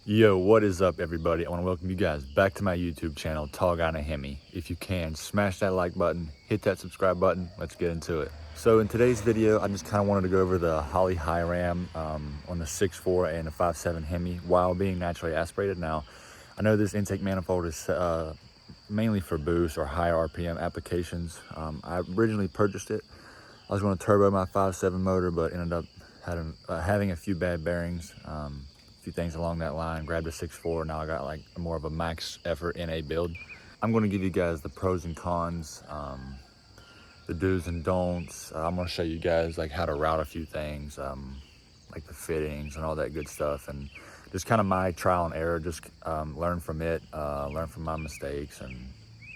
Yo, what is up, everybody? I want to welcome you guys back to my YouTube channel, Tall Guy in a Hemi. If you can, smash that like button, hit that subscribe button. Let's get into it. So in today's video, I just kind of wanted to go over the Holley Hi-Ram on the 6.4 and the 5.7 Hemi while being naturally aspirated. Now, I know this intake manifold is mainly for boost or higher RPM applications. I originally purchased it. I was going to turbo my 5.7 motor, but ended up having a few bad bearings. Few things along that line, grabbed a 6.4. Now I got like more of a max effort NA build. I'm going to give you guys the pros and cons, the do's and don'ts. I'm going to show you guys like how to route a few things, like the fittings and all that good stuff, and just kind of my trial and error. Just learn from it, learn from my mistakes, and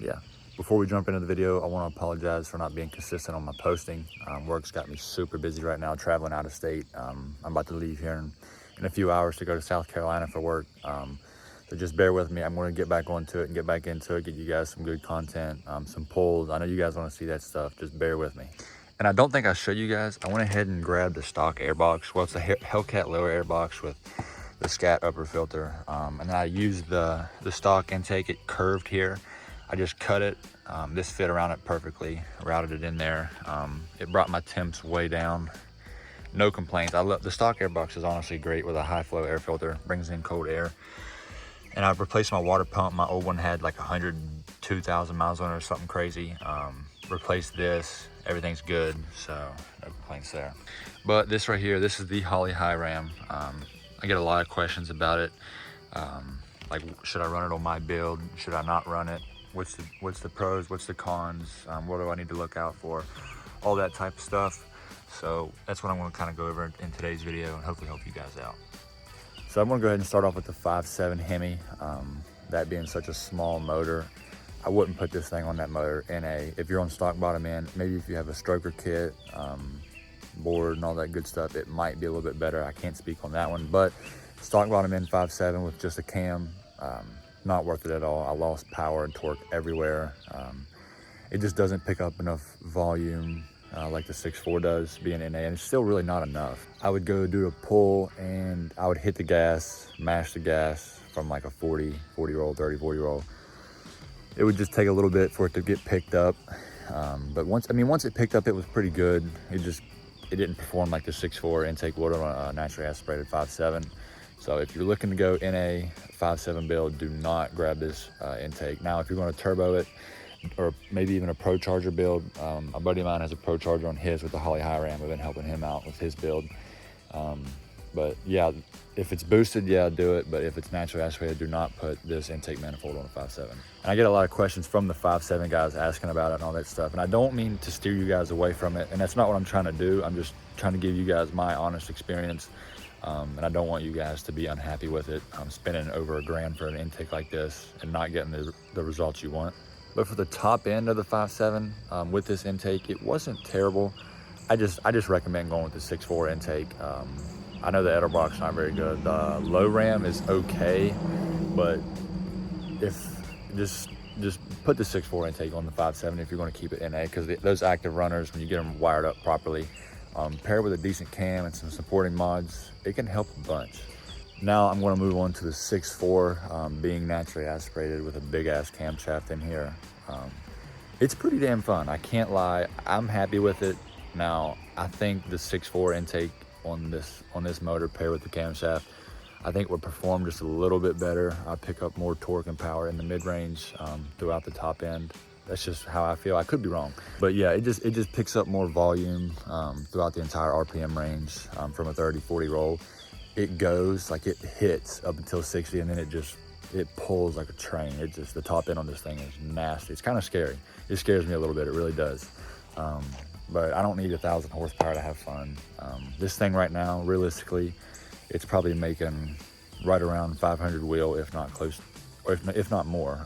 yeah. Before we jump into the video, I want to apologize for not being consistent on my posting. Work's got me super busy right now, traveling out of state. I'm about to leave here in a few hours to go to South Carolina for work. So just bear with me. I'm going to get back onto it and get back into it, get you guys some good content, some polls. I know you guys want to see that stuff. Just bear with me. And I don't think I showed you guys, I went ahead and grabbed the stock Airbox. Well, it's a Hellcat lower Airbox with the scat upper filter. And then I used the stock intake. It curved here. I just cut it. This fit around it perfectly, routed it in there. It brought my temps way down. No complaints. I love the stock Airbox is honestly great with a high flow air filter, brings in cold air. And I've replaced my water pump. My old one had like 102,000 miles on it or something crazy. Replaced this, everything's good, so no complaints there. But this right here, this is the Holley Hi-Ram. I get a lot of questions about it. Like, should I run it on my build? Should I not run it? What's the pros? What's the cons? What do I need to look out for? All that type of stuff. So that's what I'm going to kind of go over in today's video and hopefully help you guys out. So I'm going to go ahead and start off with the 5.7 Hemi. That being such a small motor, I wouldn't put this thing on that motor if you're on stock bottom end. Maybe if you have a stroker kit, board and all that good stuff, it might be a little bit better. I can't speak on that one, but stock bottom end 5.7 with just a cam, not worth it at all. I lost power and torque everywhere. It just doesn't pick up enough volume like the 6.4 does, being NA, and it's still really not enough. I would go do a pull and I would hit the gas, mash the gas from like a 40 roll, 30, 40 roll. It would just take a little bit for it to get picked up. But once it picked up, it was pretty good. It didn't perform like the 6.4 intake would on a naturally aspirated 5.7. So if you're looking to go NA 5.7 build, do not grab this intake. Now, if you're going to turbo it, or maybe even a Pro Charger build, a buddy of mine has a Pro Charger on his with the Holley Hi-Ram. I've been helping him out with his build. But yeah, if it's boosted, yeah, do it. But if it's naturally aspirated, do not put this intake manifold on a 5.7. And I get a lot of questions from the 5.7 guys asking about it and all that stuff. And I don't mean to steer you guys away from it. And that's not what I'm trying to do. I'm just trying to give you guys my honest experience. And I don't want you guys to be unhappy with it. I'm spending over $1,000 for an intake like this and not getting the results you want. But for the top end of the 5.7 with this intake, it wasn't terrible. I just recommend going with the 6.4 intake. I know the Airbox not very good. The low ram is okay, but if just put the 6.4 intake on the 5.7 if you're going to keep it NA, because those active runners, when you get them wired up properly, paired with a decent cam and some supporting mods, it can help a bunch. Now I'm going to move on to the 6.4, being naturally aspirated with a big ass camshaft in here. It's pretty damn fun. I can't lie. I'm happy with it. Now I think the 6.4 intake on this motor paired with the camshaft, I think would perform just a little bit better. I pick up more torque and power in the mid-range throughout the top end. That's just how I feel. I could be wrong, but yeah, it just picks up more volume throughout the entire RPM range from a 30-40 roll. It goes like it hits up until 60, and then it pulls like a train. The top end on this thing is nasty. It's kind of scary. It scares me a little bit. It really does. But I don't need 1,000 horsepower to have fun. This thing right now, realistically, it's probably making right around 500 wheel, if not close, or if not more.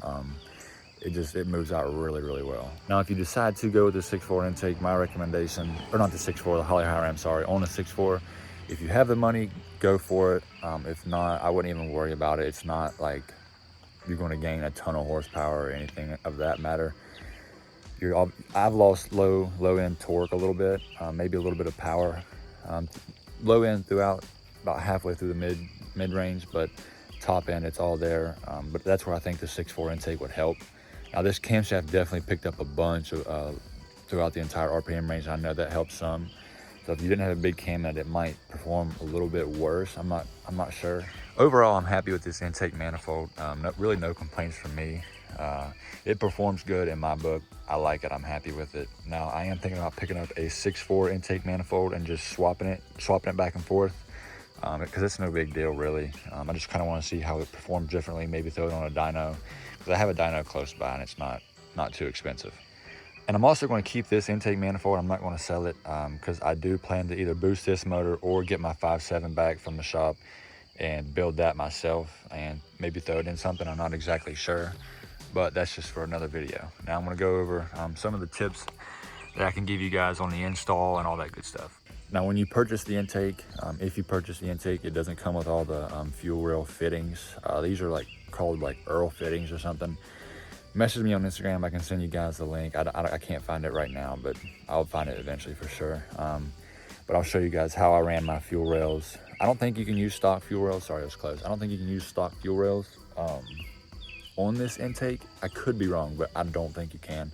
It moves out really, really well. Now, if you decide to go with the 6.4 intake, my recommendation, or not the 6.4, the Holley Hi-Ram, sorry, on the 6.4, if you have the money, go for it. If not, I wouldn't even worry about it. It's not like you're going to gain a ton of horsepower or anything of that matter. I've lost low end torque a little bit, maybe a little bit of power. Low end throughout about halfway through the mid range, but top end, it's all there. But that's where I think the 6.4 intake would help. Now this camshaft definitely picked up a bunch of, throughout the entire RPM range. I know that helps some. So if you didn't have a big cam, that it might perform a little bit worse. I'm not sure. Overall, I'm happy with this intake manifold. Really no complaints from me. It performs good in my book. I like it, I'm happy with it. Now I am thinking about picking up a 6.4 intake manifold and just swapping it back and forth, because it's no big deal really. I just kind of want to see how it performs differently, maybe throw it on a dyno, because I have a dyno close by and it's not too expensive. And I'm also going to keep this intake manifold. I'm not going to sell it, because I do plan to either boost this motor or get my 5.7 back from the shop and build that myself and maybe throw it in something. I'm not exactly sure, but that's just for another video. Now I'm going to go over some of the tips that I can give you guys on the install and all that good stuff. Now when you purchase the intake, if you purchase the intake, it doesn't come with all the fuel rail fittings. These are called Earl fittings or something. Message me on Instagram, I can send you guys the link. I can't find it right now, but I'll find it eventually for sure. But I'll show you guys how I ran my fuel rails. I don't think you can use stock fuel rails. Sorry, I was close. I don't think you can use stock fuel rails on this intake. I could be wrong, but I don't think you can.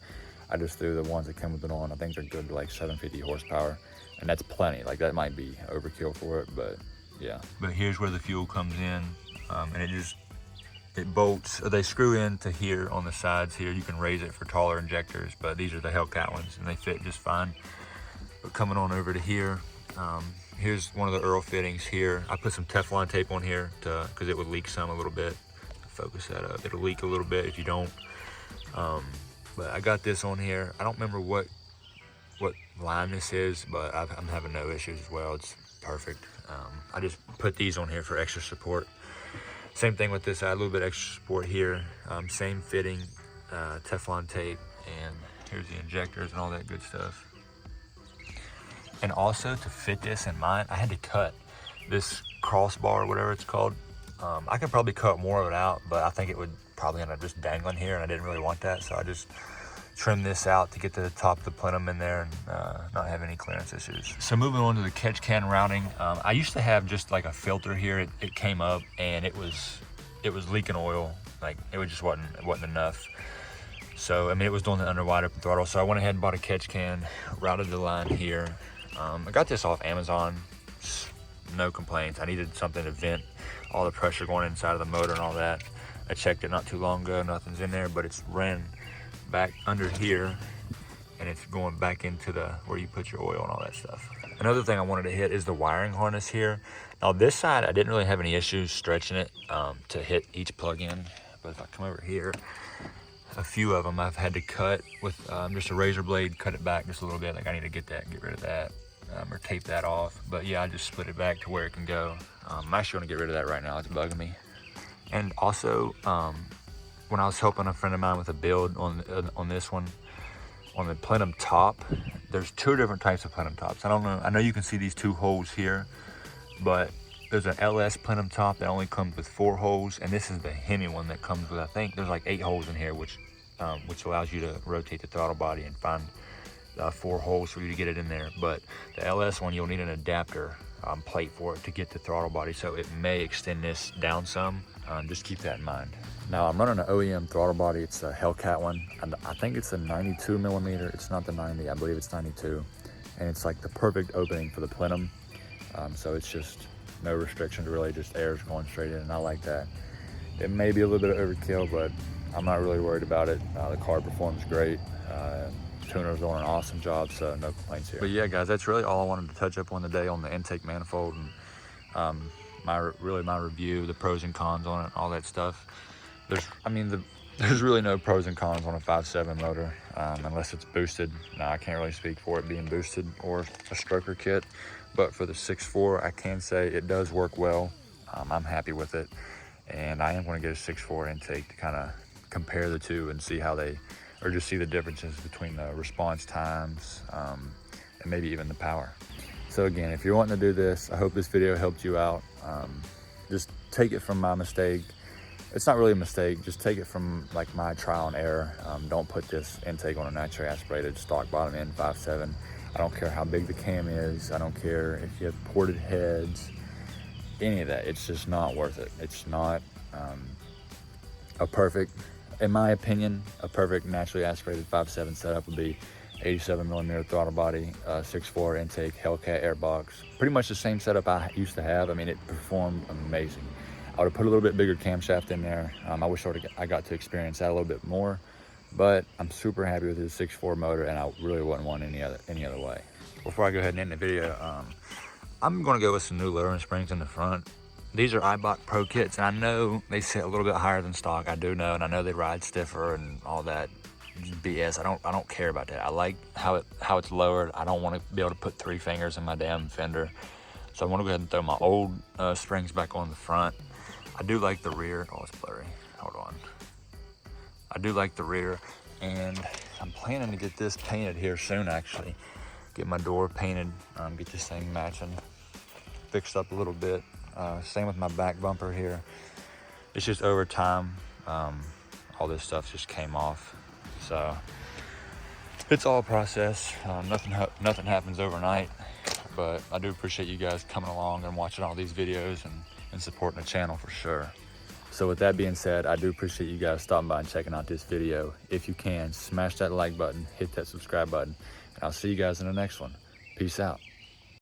I just threw the ones that come with it on. I think they're good to 750 horsepower, and that's plenty. That might be overkill for it, but yeah. But here's where the fuel comes in, and it bolts, they screw into here on the sides here. You can raise it for taller injectors, but these are the Hellcat ones and they fit just fine. But coming on over to here, here's one of the Earl fittings here. I put some Teflon tape on here because it would leak a little bit. Focus that up, it'll leak a little bit if you don't. But I got this on here. I don't remember what line this is, but I'm having no issues as well. It's perfect. I just put these on here for extra support. Same thing with this side, a little bit extra support here. Same fitting, Teflon tape, and here's the injectors and all that good stuff. And also to fit this in mine, I had to cut this crossbar, whatever it's called. I could probably cut more of it out, but I think it would probably end up just dangling here, and I didn't really want that, so I just trimmed this out to get to the top of the plenum in there and not have any clearance issues. So moving on to the catch can routing, I used to have just a filter here. It came up and it was leaking oil. It just wasn't enough. So I mean, it was doing the under wide open throttle. So I went ahead and bought a catch can, routed the line here. I got this off Amazon. No complaints. I needed something to vent all the pressure going inside of the motor and all that. I checked it not too long ago. Nothing's in there, but it's ran back under here and it's going back into where you put your oil and all that stuff. Another thing I wanted to hit is the wiring harness here. Now this side, I didn't really have any issues stretching it to hit each plug-in, but if I come over here, a few of them I've had to cut with just a razor blade, cut it back just a little bit. I need to get rid of that or tape that off. But yeah, I just split it back to where it can go. I'm actually gonna get rid of that right now, it's bugging me. And also, when I was helping a friend of mine with a build on this one, on the plenum top, there's two different types of plenum tops. I don't know, I know you can see these two holes here, but there's an LS plenum top that only comes with 4 holes, and this is the Hemi one that comes with, I think there's 8 holes in here, which allows you to rotate the throttle body and find 4 holes for you to get it in there. But the LS one, you'll need an adapter plate for it to get the throttle body, so it may extend this down some. Just keep that in mind. Now I'm running an OEM throttle body. It's a Hellcat one, and I think it's a 92 millimeter. It's not the 90, I believe it's 92, and it's the perfect opening for the plenum. So it's just no restrictions really, just air's going straight in, and I like that. It may be a little bit of overkill, but I'm not really worried about it. The car performs great. Tuner's doing an awesome job, so no complaints here. But yeah, guys, that's really all I wanted to touch up on today on the intake manifold, and my review, the pros and cons on it, all that stuff. There's really no pros and cons on a 5.7 motor unless it's boosted. Now I can't really speak for it being boosted or a stroker kit, but for the 6.4, I can say it does work well. I'm happy with it, and I am going to get a 6.4 intake to kind of compare the two and see how or just see the differences between the response times and maybe even the power. So again, if you're wanting to do this, I hope this video helped you out. Just take it from my mistake. It's not really a mistake, just take it from my trial and error. Don't put this intake on a naturally aspirated stock bottom end 5.7. I don't care how big the cam is. I don't care if you have ported heads, any of that. It's just not worth it. It's not A perfect, in my opinion, a perfect naturally aspirated 5.7 setup would be 87mm throttle body, 6.4 intake, Hellcat Airbox. Pretty much the same setup I used to have. I mean, it performed amazing. I would have put a little bit bigger camshaft in there. I wish I got to experience that a little bit more, but I'm super happy with his 6.4 motor, and I really wouldn't want any other way. Before I go ahead and end the video, I'm gonna go with some new lowering springs in the front. These are Airbox Pro kits, and I know they sit a little bit higher than stock. I do know, and I know they ride stiffer and all that BS. I don't care about that. I like how it's lowered. I don't want to be able to put 3 fingers in my damn fender, so I want to go ahead and throw my old springs back on the front. I do like the rear. Oh, it's blurry. Hold on. I do like the rear, and I'm planning to get this painted here soon. Actually, get my door painted. Get this thing matching, fixed up a little bit. Same with my back bumper here. It's just over time, all this stuff just came off, so it's all a process. Nothing happens overnight, but I do appreciate you guys coming along and watching all these videos and supporting the channel for sure. So with that being said, I do appreciate you guys stopping by and checking out this video. If you can, smash that like button, hit that subscribe button, and I'll see you guys in the next one. Peace out.